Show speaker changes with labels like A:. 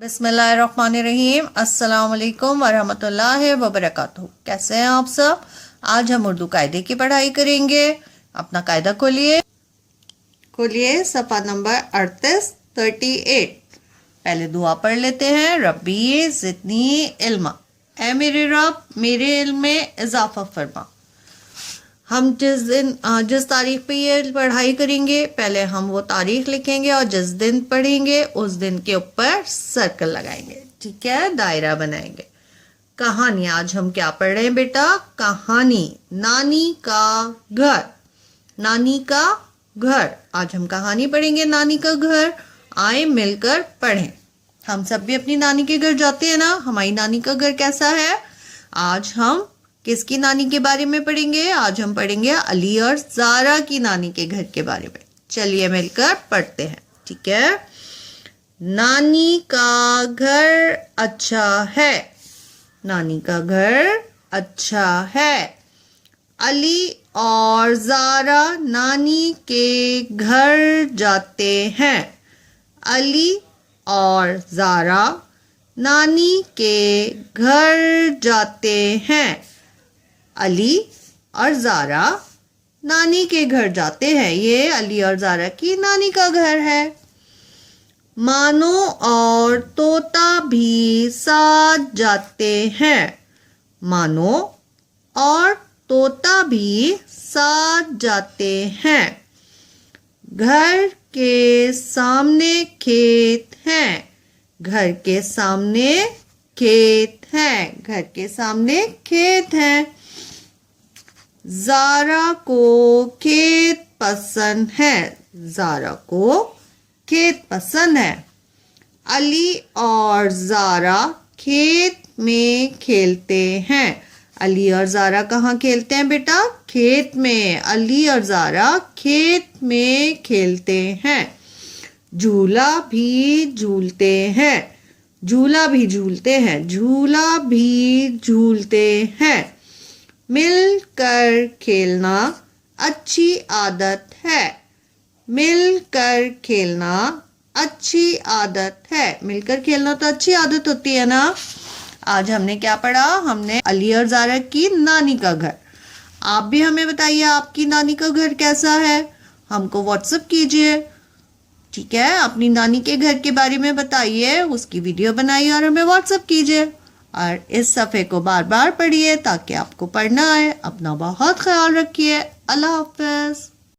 A: बिस्मिल्लाहिर्रहमानिर्रहीम। अस्सलाम वालेकुम वरहमतुल्लाहि वबरकातुहू। कैसे हैं आप सब? आज हम उर्दू कायदे की पढ़ाई करेंगे। अपना कायदा खोलिए सफ़ा नंबर 38। पहले दुआ पढ़ लेते हैं। रब्बी ज़िदनी इल्मा, ऐ मेरे रब मेरे इल्म में इजाफा फरमा। हम जिस तारीख पे ये पढ़ाई करेंगे, पहले हम वो तारीख लिखेंगे और जिस दिन पढ़ेंगे उस दिन के ऊपर सर्कल लगाएंगे। ठीक है, दायरा बनाएंगे। कहानी, आज हम क्या पढ़ रहे हैं बेटा? कहानी नानी का घर। नानी का घर, आज हम कहानी पढ़ेंगे नानी का घर। आए मिलकर पढ़ें। हम सब भी अपनी नानी के घर जाते हैं ना। हमारी नानी का घर कैसा है? आज हम किसकी नानी के बारे में पढ़ेंगे? आज हम पढ़ेंगे अली और ज़ारा की नानी के घर के बारे में। चलिए मिलकर पढ़ते हैं। ठीक है। नानी का घर अच्छा है। नानी का घर अच्छा है। अली और ज़ारा नानी के घर जाते हैं। अली और ज़ारा नानी के घर जाते हैं। अली और ज़ारा नानी के घर जाते हैं। ये अली और ज़ारा की नानी का घर है। मानो और तोता भी साथ जाते हैं। मानो और तोता भी साथ जाते हैं। घर के सामने खेत हैं। घर के सामने खेत हैं। घर के सामने खेत हैं। ज़ारा को खेत पसंद है। ज़ारा को खेत पसंद है। अली और ज़ारा खेत में खेलते हैं। अली और ज़ारा कहाँ खेलते हैं बेटा? खेत में। अली और ज़ारा खेत में खेलते हैं। झूला भी झूलते हैं। झूला भी झूलते हैं। झूला भी झूलते हैं। मिलकर खेलना अच्छी आदत है। मिलकर खेलना अच्छी आदत है। मिलकर खेलना तो अच्छी आदत होती है ना। आज हमने क्या पढ़ा? हमने अली और ज़ारा की नानी का घर। आप भी हमें बताइए आपकी नानी का घर कैसा है। हमको व्हाट्सएप कीजिए। ठीक है, अपनी नानी के घर के बारे में बताइए, उसकी वीडियो बनाइए और हमें व्हाट्सएप कीजिए। और इस सफ़े को बार बार पढ़िए ताकि आपको पढ़ना आए। अपना बहुत ख्याल रखिए। अल्लाह हाफ़िज़।